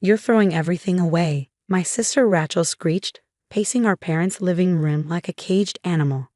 You're throwing everything away, my sister Rachel screeched, pacing our parents' living room like a caged animal.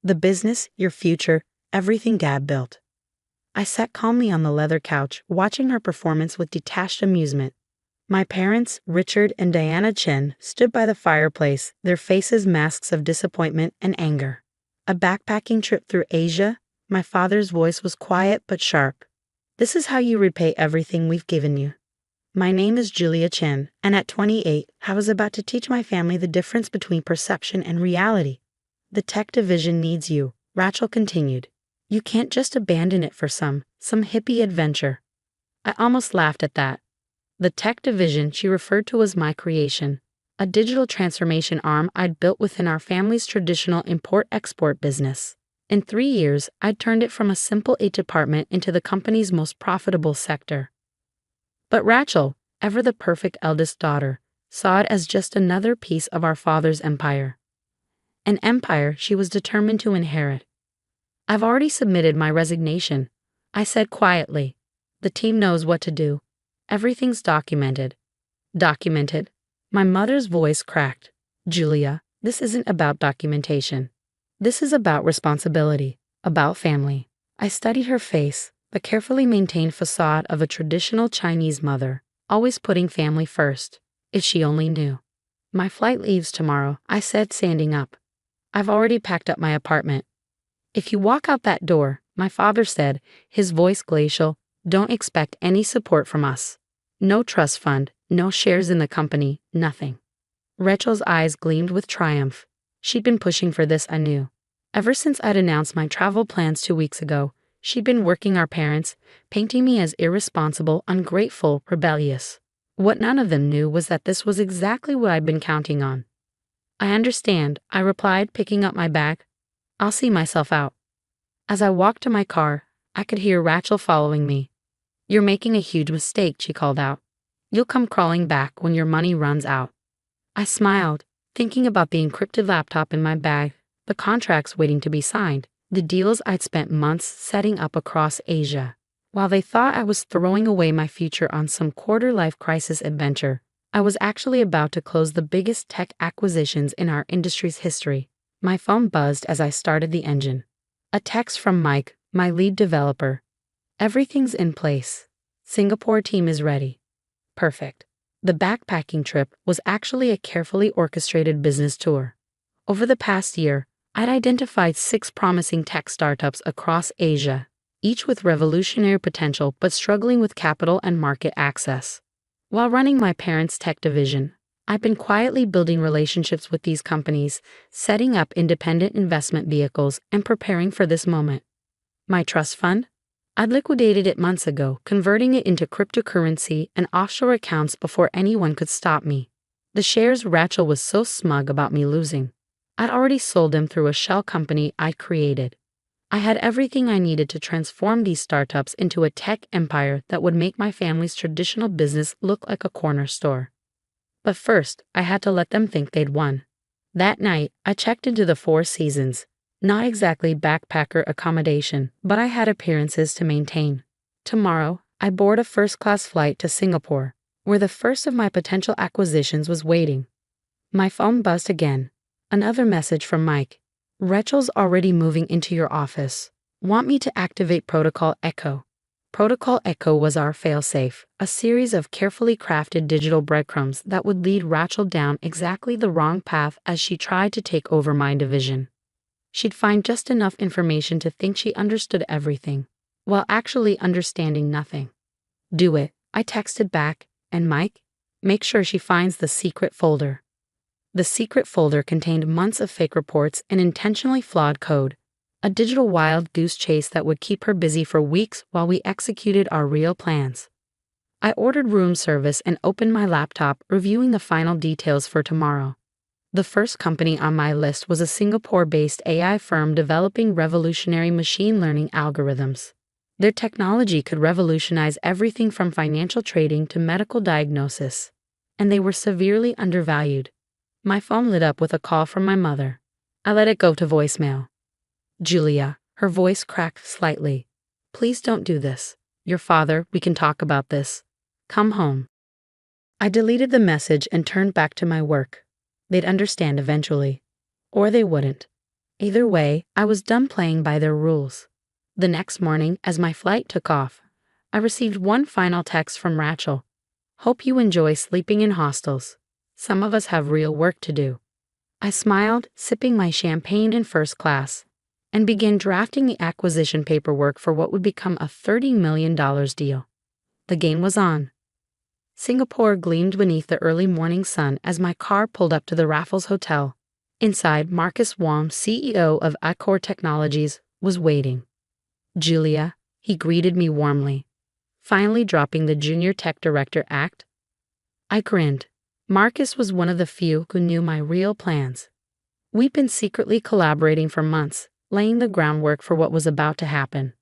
The business, your future, everything Dad built. I sat calmly on the leather couch, watching her performance with detached amusement. My parents, Richard and Diana Chen, stood by the fireplace, their faces masks of disappointment and anger. A backpacking trip through Asia? My father's voice was quiet but sharp. This is how you repay everything we've given you. My name is Julia Chen, and at 28, I was about to teach my family the difference between perception and reality. The tech division needs you, Rachel continued. You can't just abandon it for some hippie adventure. I almost laughed at that. The tech division she referred to as my creation, a digital transformation arm I'd built within our family's traditional import-export business. In 3 years, I'd turned it from a simple IT department into the company's most profitable sector. But Rachel, ever the perfect eldest daughter, saw it as just another piece of our father's empire. An empire she was determined to inherit. I've already submitted my resignation, I said quietly. The team knows what to do. Everything's documented. Documented? My mother's voice cracked. Julia, this isn't about documentation. This is about responsibility, about family. I studied her face, the carefully maintained facade of a traditional Chinese mother, always putting family first. If she only knew. My flight leaves tomorrow, I said, standing up. I've already packed up my apartment. If you walk out that door, my father said, his voice glacial, don't expect any support from us. No trust fund, no shares in the company, nothing. Rachel's eyes gleamed with triumph. She'd been pushing for this, I knew. Ever since I'd announced my travel plans 2 weeks ago, she'd been working our parents, painting me as irresponsible, ungrateful, rebellious. What none of them knew was that this was exactly what I'd been counting on. I understand, I replied, picking up my bag. I'll see myself out. As I walked to my car, I could hear Rachel following me. You're making a huge mistake, she called out. You'll come crawling back when your money runs out. I smiled, thinking about the encrypted laptop in my bag, the contracts waiting to be signed, the deals I'd spent months setting up across Asia. While they thought I was throwing away my future on some quarter-life crisis adventure, I was actually about to close the biggest tech acquisitions in our industry's history. My phone buzzed as I started the engine. A text from Mike, my lead developer. Everything's in place. Singapore team is ready. Perfect. The backpacking trip was actually a carefully orchestrated business tour. Over the past year, I'd identified 6 promising tech startups across Asia, each with revolutionary potential but struggling with capital and market access. While running my parents' tech division, I've been quietly building relationships with these companies, setting up independent investment vehicles, and preparing for this moment. My trust fund? I'd liquidated it months ago, converting it into cryptocurrency and offshore accounts before anyone could stop me. The shares Rachel was so smug about me losing. I'd already sold them through a shell company I'd created. I had everything I needed to transform these startups into a tech empire that would make my family's traditional business look like a corner store. But first, I had to let them think they'd won. That night, I checked into the Four Seasons. Not exactly backpacker accommodation, but I had appearances to maintain. Tomorrow, I board a first-class flight to Singapore, where the first of my potential acquisitions was waiting. My phone buzzed again. Another message from Mike. Rachel's already moving into your office. Want me to activate Protocol Echo? Protocol Echo was our failsafe, a series of carefully crafted digital breadcrumbs that would lead Rachel down exactly the wrong path as she tried to take over my division. She'd find just enough information to think she understood everything, while actually understanding nothing. Do it, I texted back, and Mike? Make sure she finds the secret folder. The secret folder contained months of fake reports and intentionally flawed code, a digital wild goose chase that would keep her busy for weeks while we executed our real plans. I ordered room service and opened my laptop, reviewing the final details for tomorrow. The first company on my list was a Singapore-based AI firm developing revolutionary machine learning algorithms. Their technology could revolutionize everything from financial trading to medical diagnosis, and they were severely undervalued. My phone lit up with a call from my mother. I let it go to voicemail. Julia, her voice cracked slightly. Please don't do this. Your father, we can talk about this. Come home. I deleted the message and turned back to my work. They'd understand eventually. Or they wouldn't. Either way, I was done playing by their rules. The next morning, as my flight took off, I received one final text from Rachel. Hope you enjoy sleeping in hostels. Some of us have real work to do. I smiled, sipping my champagne in first class, and began drafting the acquisition paperwork for what would become a $30 million deal. The game was on. Singapore gleamed beneath the early morning sun as my car pulled up to the Raffles Hotel. Inside, Marcus Wong, CEO of Accor Technologies, was waiting. Julia, he greeted me warmly, finally dropping the junior tech director act. I grinned. Marcus was one of the few who knew my real plans. We'd been secretly collaborating for months, laying the groundwork for what was about to happen.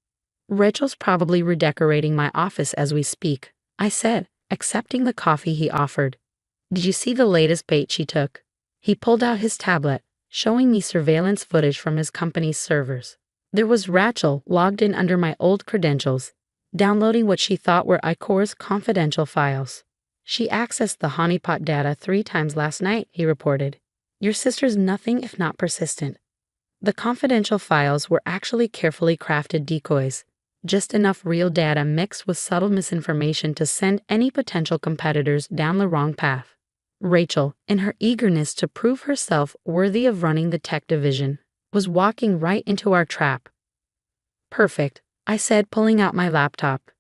Rachel's probably redecorating my office as we speak, I said, accepting the coffee he offered. Did you see the latest bait she took? He pulled out his tablet, showing me surveillance footage from his company's servers. There was Rachel logged in under my old credentials, downloading what she thought were Icor's confidential files. She accessed the honeypot data 3 times last night, he reported. Your sister's nothing if not persistent. The confidential files were actually carefully crafted decoys, just enough real data mixed with subtle misinformation to send any potential competitors down the wrong path. Rachel, in her eagerness to prove herself worthy of running the tech division, was walking right into our trap. Perfect, I said, pulling out my laptop.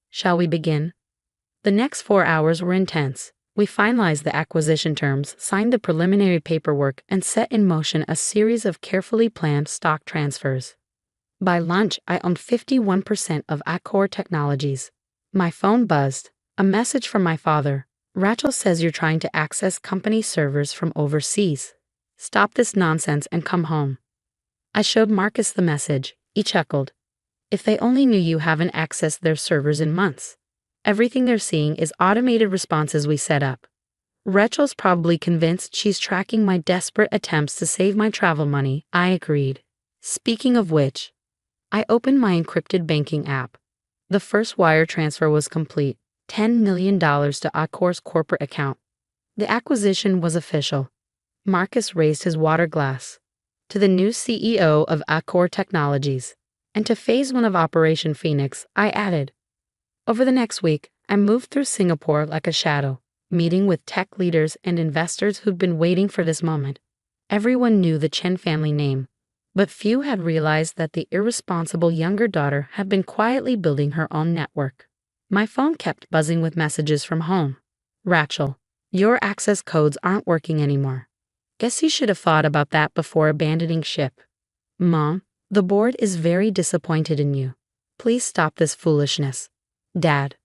Shall we begin? The next 4 hours were intense. We finalized the acquisition terms, signed the preliminary paperwork, and set in motion a series of carefully planned stock transfers. By lunch, I owned 51% of Accor Technologies. My phone buzzed. A message from my father. Rachel says you're trying to access company servers from overseas. Stop this nonsense and come home. I showed Marcus the message. He chuckled. If they only knew you haven't accessed their servers in months. Everything they're seeing is automated responses we set up. Rachel's probably convinced she's tracking my desperate attempts to save my travel money, I agreed. Speaking of which, I opened my encrypted banking app. The first wire transfer was complete, $10 million to Accor's corporate account. The acquisition was official. Marcus raised his water glass. To the new CEO of Accor Technologies. And to Phase 1 of Operation Phoenix, I added. Over the next week, I moved through Singapore like a shadow, meeting with tech leaders and investors who'd been waiting for this moment. Everyone knew the Chen family name, but few had realized that the irresponsible younger daughter had been quietly building her own network. My phone kept buzzing with messages from home. Rachel, your access codes aren't working anymore. Guess you should have thought about that before abandoning ship. Mom, the board is very disappointed in you. Please stop this foolishness. Dad,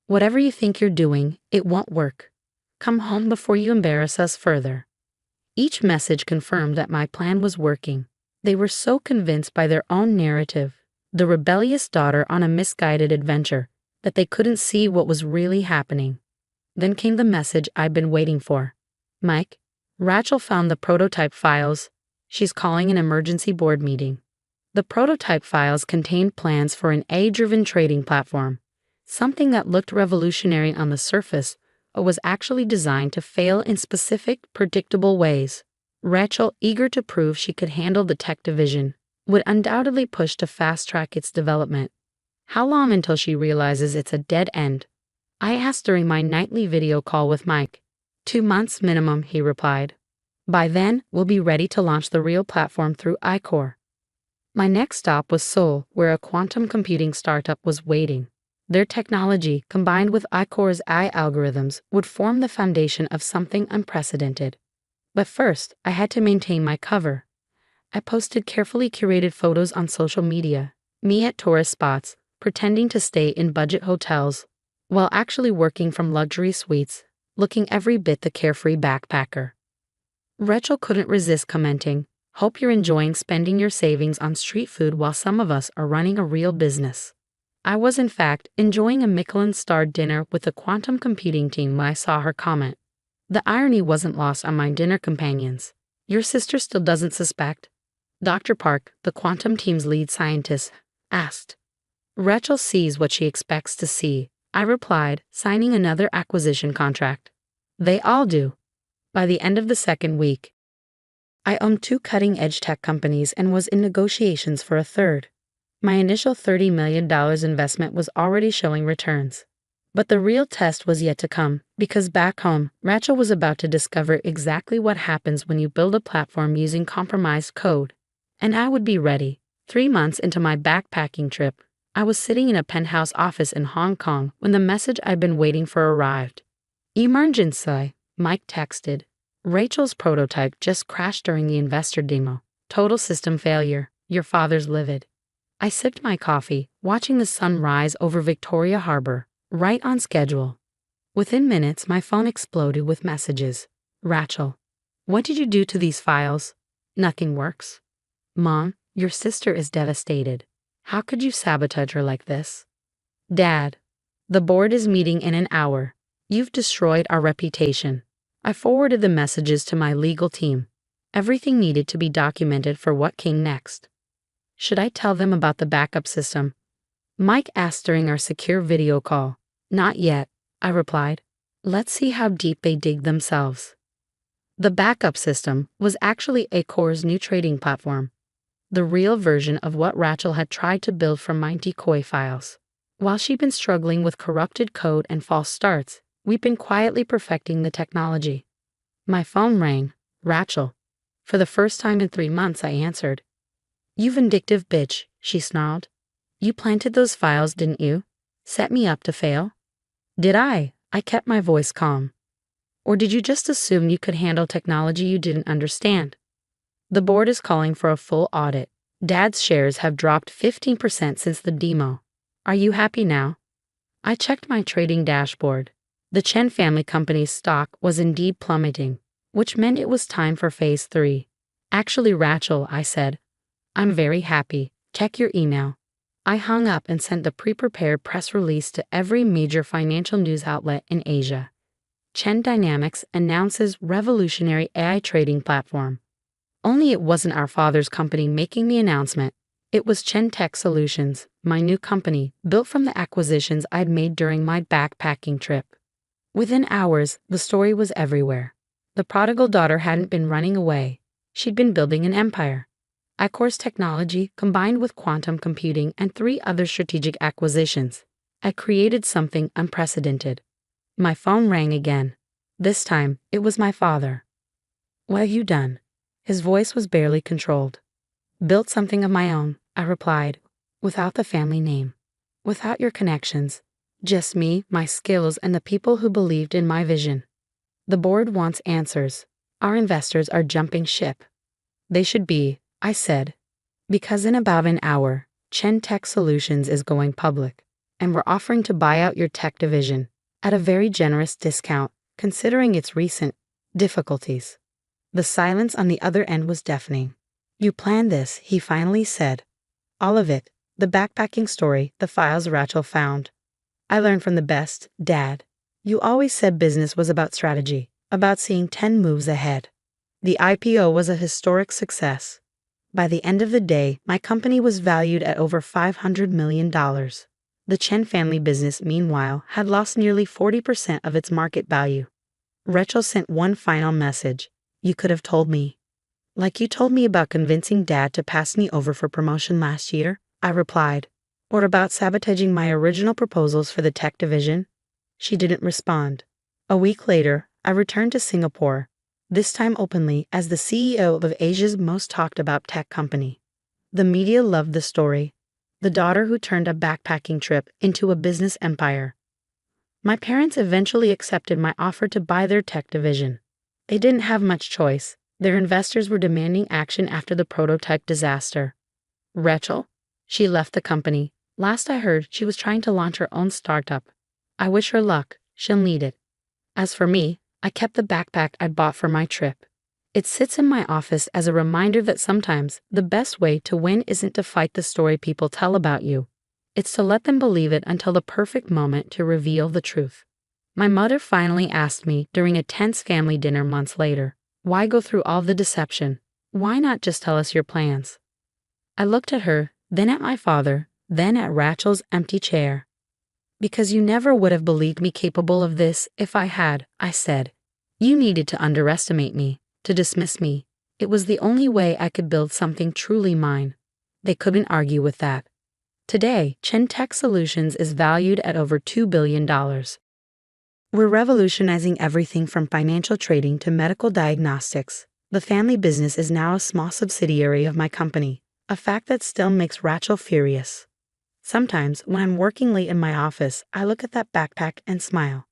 whatever you think you're doing, it won't work. Come home before you embarrass us further. Each message confirmed that my plan was working. They were so convinced by their own narrative, the rebellious daughter on a misguided adventure, that they couldn't see what was really happening. Then came the message I'd been waiting for. Mike, Rachel found the prototype files. She's calling an emergency board meeting. The prototype files contained plans for an AI-driven trading platform. Something that looked revolutionary on the surface, but was actually designed to fail in specific, predictable ways. Rachel, eager to prove she could handle the tech division, would undoubtedly push to fast-track its development. How long until she realizes it's a dead end? I asked during my nightly video call with Mike. 2 months minimum, he replied. By then, we'll be ready to launch the real platform through Icor. My next stop was Seoul, where a quantum computing startup was waiting. Their technology, combined with Icor's AI algorithms, would form the foundation of something unprecedented. But first, I had to maintain my cover. I posted carefully curated photos on social media, me at tourist spots, pretending to stay in budget hotels, while actually working from luxury suites, looking every bit the carefree backpacker. Rachel couldn't resist commenting, "Hope you're enjoying spending your savings on street food while some of us are running a real business." I was in fact enjoying a Michelin-starred dinner with the quantum computing team when I saw her comment. The irony wasn't lost on my dinner companions. Your sister still doesn't suspect? Dr. Park, the quantum team's lead scientist, asked. Rachel sees what she expects to see, I replied, signing another acquisition contract. They all do. By the end of the second week, I owned two cutting-edge tech companies and was in negotiations for a third. My initial $30 million investment was already showing returns. But the real test was yet to come, because back home, Rachel was about to discover exactly what happens when you build a platform using compromised code. And I would be ready. 3 months into my backpacking trip, I was sitting in a penthouse office in Hong Kong when the message I'd been waiting for arrived. Emergency, Mike texted. Rachel's prototype just crashed during the investor demo. Total system failure. Your father's livid. I sipped my coffee, watching the sun rise over Victoria Harbor, right on schedule. Within minutes, my phone exploded with messages. Rachel, what did you do to these files? Nothing works. Mom, your sister is devastated. How could you sabotage her like this? Dad, the board is meeting in an hour. You've destroyed our reputation. I forwarded the messages to my legal team. Everything needed to be documented for what came next. Should I tell them about the backup system? Mike asked during our secure video call. Not yet, I replied. Let's see how deep they dig themselves. The backup system was actually Acor's new trading platform, the real version of what Rachel had tried to build from my decoy files. While she'd been struggling with corrupted code and false starts, we'd been quietly perfecting the technology. My phone rang. Rachel. For the first time in 3 months, I answered. You vindictive bitch, she snarled. You planted those files, didn't you? Set me up to fail? Did I? I kept my voice calm. Or did you just assume you could handle technology you didn't understand? The board is calling for a full audit. Dad's shares have dropped 15% since the demo. Are you happy now? I checked my trading dashboard. The Chen family company's stock was indeed plummeting, which meant it was time for phase 3. Actually, Rachel, I said, I'm very happy. Check your email. I hung up and sent the pre-prepared press release to every major financial news outlet in Asia. Chen Dynamics announces revolutionary AI trading platform. Only it wasn't our father's company making the announcement. It was Chen Tech Solutions, my new company, built from the acquisitions I'd made during my backpacking trip. Within hours, the story was everywhere. The prodigal daughter hadn't been running away. She'd been building an empire. Icor's technology, combined with quantum computing and 3 other strategic acquisitions, had created something unprecedented. My phone rang again. This time, it was my father. What have you done? His voice was barely controlled. Built something of my own, I replied, without the family name, without your connections, just me, my skills, and the people who believed in my vision. The board wants answers. Our investors are jumping ship. They should be, I said, because in about an hour, Chen Tech Solutions is going public, and we're offering to buy out your tech division at a very generous discount, considering its recent difficulties. The silence on the other end was deafening. You planned this, he finally said. All of it, the backpacking story, the files Rachel found. I learned from the best, Dad. You always said business was about strategy, about seeing 10 moves ahead. The IPO was a historic success. By the end of the day, my company was valued at over $500 million. The Chen family business, meanwhile, had lost nearly 40% of its market value. Rachel sent one final message. You could have told me. Like you told me about convincing Dad to pass me over for promotion last year, I replied. Or about sabotaging my original proposals for the tech division? She didn't respond. A week later, I returned to Singapore, this time openly as the CEO of Asia's most talked about tech company. The media loved the story. The daughter who turned a backpacking trip into a business empire. My parents eventually accepted my offer to buy their tech division. They didn't have much choice. Their investors were demanding action after the prototype disaster. Rachel? She left the company. Last I heard, she was trying to launch her own startup. I wish her luck. She'll need it. As for me, I kept the backpack I'd bought for my trip. It sits in my office as a reminder that sometimes the best way to win isn't to fight the story people tell about you. It's to let them believe it until the perfect moment to reveal the truth. My mother finally asked me during a tense family dinner months later, why go through all the deception? Why not just tell us your plans? I looked at her, then at my father, then at Rachel's empty chair. Because you never would have believed me capable of this if I had, I said. You needed to underestimate me, to dismiss me. It was the only way I could build something truly mine. They couldn't argue with that. Today, Chen Tech Solutions is valued at over $2 billion. We're revolutionizing everything from financial trading to medical diagnostics. The family business is now a small subsidiary of my company, a fact that still makes Rachel furious. Sometimes, when I'm working late in my office, I look at that backpack and smile.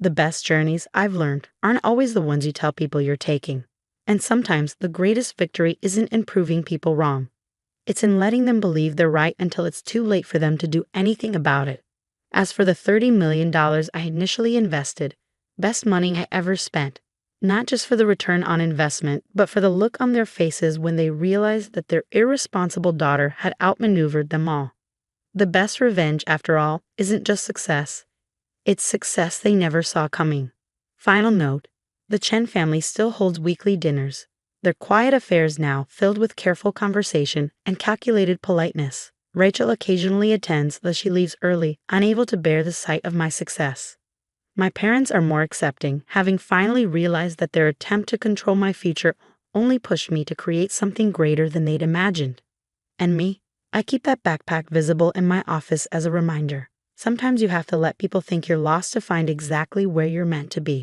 The best journeys, I've learned, aren't always the ones you tell people you're taking. And sometimes the greatest victory isn't in proving people wrong. It's in letting them believe they're right until it's too late for them to do anything about it. As for the $30 million I initially invested, best money I ever spent, not just for the return on investment, but for the look on their faces when they realized that their irresponsible daughter had outmaneuvered them all. The best revenge, after all, isn't just success. It's success they never saw coming. Final note, the Chen family still holds weekly dinners. Their quiet affairs now filled with careful conversation and calculated politeness. Rachel occasionally attends, though she leaves early, unable to bear the sight of my success. My parents are more accepting, having finally realized that their attempt to control my future only pushed me to create something greater than they'd imagined. And me? I keep that backpack visible in my office as a reminder. Sometimes you have to let people think you're lost to find exactly where you're meant to be.